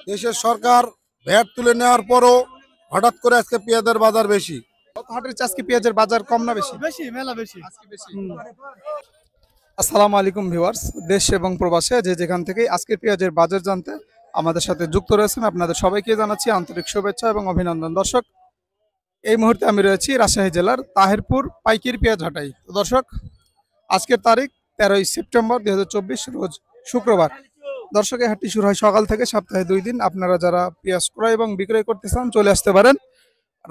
দেশের সরকার ভ্যাট তুলে নেওয়ার পরও হঠাৎ করে আজকে পেঁয়াজের বাজার বেশি। গত হাটের চেয়ে আজকে পেঁয়াজের বাজার কম না বেশি? বেশি মেলা বেশি। আসসালামু আলাইকুম ভিউয়ার্স, দেশ এবং প্রবাসে যে যেখান থেকে আজকের পেঁয়াজের বাজার জানতে আমাদের সাথে যুক্ত রয়েছেন আপনাদের সবাইকে জানাচ্ছি আন্তরিক শুভেচ্ছা এবং অভিনন্দন। দর্শক, এই মুহূর্তে আমি রয়েছি রাজশাহী জেলার তাহিরপুর পাইকারি পেঁয়াজ হাটাই। তো দর্শক, আজকের তারিখ 13ই সেপ্টেম্বর 2024, রোজ শুক্রবার। দর্শক, এই হাটটি শুরু হয় সকাল থেকে, সপ্তাহে 2 দিন। আপনারা যারা পেঁয়াজ ক্রয় এবং বিক্রয় করতে চান চলে আসতে পারেন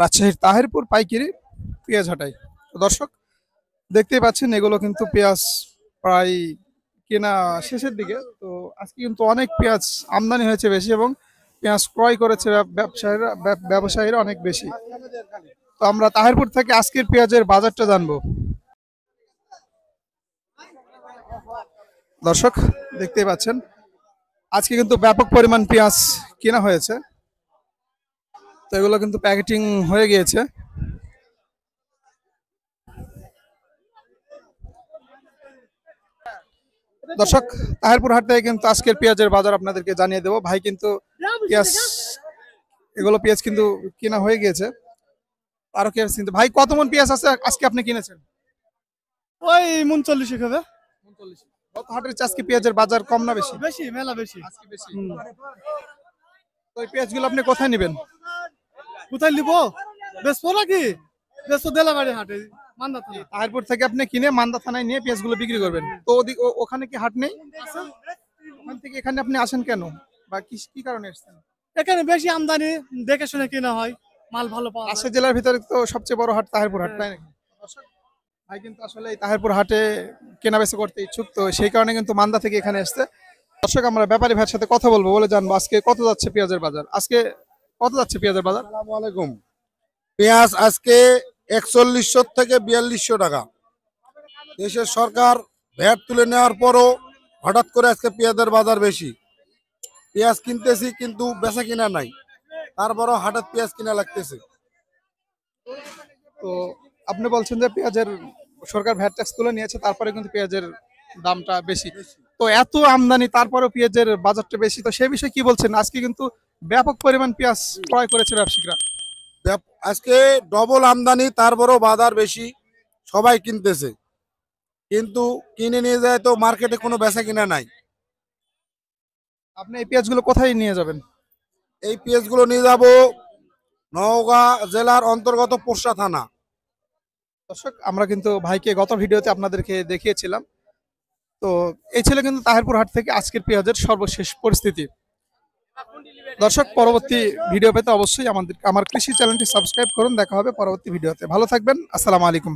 রাজশাহীর তাহিরপুর পাইকারি পেঁয়াজ হাটাই। তো দর্শক, দেখতেই পাচ্ছেন এগুলো কিন্তু পেঁয়াজ প্রায় কেনা শেষের দিকে। তো আজকে কিন্তু অনেক পেঁয়াজ আমদানি হয়েছে বেশি এবং পেঁয়াজ ক্রয় করেছে ব্যবসায়ীরা অনেক বেশি। তো আমরা তাহিরপুর থেকে আজকের পেঁয়াজের বাজারটা জানবো। দর্শক, দেখতেই পাচ্ছেন আজকে কিন্তু ব্যাপক পরিমাণ পেঁয়াজ কেনা হয়েছে। তো এগুলো কিন্তু প্যাকেটিং হয়ে গিয়েছে। দর্শক, তাহিরপুর হাট থেকে কিন্তু আজকের পেঁয়াজের বাজার আপনাদেরকে জানিয়ে দেবো। ভাই কিন্তু পেঁয়াজ কিন্তু কেনা হয়ে গিয়েছে। আরো পেঁয়াজ কিন্তু ভাই, কত মন পেঁয়াজ আছে আজকে আপনি কিনেছেন? ওই 39 হবে। গত হাটের চেয়ে আজকে পেঁয়াজের বাজার কম না বেশি? বেশি মেলা বেশি। আজকে বেশি। তো এই পেঁয়াজগুলো আপনি কোথায় নেবেন? কোথায় নিব? বেচবো নাকি? বেচবো দেলাবাড়ি হাটে, মান্দা থানা। তাহিরপুর থেকে আপনি কিনে মান্দা থানায় নিয়ে পেঁয়াজগুলো বিক্রি করবেন। তো ওখানে কি হাট নেই? ওখান থেকে এখানে আপনি আসেন কেন, বা কি কারণে এসেছেন? এখানে বেশি আমদানি, দেখে শুনে কিনা হয়, মাল ভালো পাওয়া যায়। রাজশাহী জেলার ভিতরে তো সবচেয়ে বড় হাট তাহিরপুর হাট, তাই নাকি? ভাই কিন্তু আসলে এই তাহিরপুর হাটে কেনাবেচা করতে ইচ্ছুক, তো সেই কারণে কিন্তু মান্দা থেকে এখানে আসছে। দর্শক, আমরা ব্যাপারী ভাইয়ের সাথে কথা বলবো, বলে জানবো আজকে কত যাচ্ছে পেঁয়াজের বাজার। আজকে কত যাচ্ছে পেঁয়াজের বাজার? আসসালামু আলাইকুম। পেঁয়াজ আজকে 4100 থেকে 4200 টাকা। দেশের সরকার ভ্যাট তুলে নেওয়ার পরও হঠাৎ করে আজকে পেঁয়াজের বাজার বেশি। পেঁয়াজ কিনতেছি কিন্তু বেচা কিনা নাই, তারপরও হঠাৎ পেঁয়াজ কিনা লাগতেছে। তো আপনি বলছেন যে পেঁয়াজের সরকার ভ্যাট ট্যাক্স তুলে নিয়েছে, তারপরে কিন্তু পেঁয়াজের দামটা বেশি। তো এত আমদানি তারপরেও পেঁয়াজের বাজারটা বেশি, তো সেই বিষয়ে কি বলছেন? আজকে কিন্তু ব্যাপক পরিমাণ পেঁয়াজ ক্রয় করেছে ব্যবসায়ীরা। আজকে ডবল আমদানি, তারপরও বাজার বেশি, সবাই কিনতেছে, কিন্তু কিনে নিয়ে যায় তো মার্কেটে কোনো বেচা কিনা নাই। আপনি এই পেঁয়াজগুলো কোথায় নিয়ে যাবেন? এই পেঁয়াজগুলো নিয়ে যাব নওগাঁ জেলার অন্তর্গত পোরশা থানা। দর্শক, আমরা কিন্তু ভাইকে গত ভিডিওতে আপনাদেরকে দেখিয়েছিলাম। তো এই ছিল কিন্তু তাহিরপুর হাট থেকে আজকের পেঁয়াজের সর্বশেষ পরিস্থিতি। দর্শক, পরবর্তী ভিডিও পেতে অবশ্যই আমার কৃষি চ্যানেলটি সাবস্ক্রাইব করুন। দেখা হবে পরবর্তী ভিডিওতে। ভালো থাকবেন। আসসালামু আলাইকুম।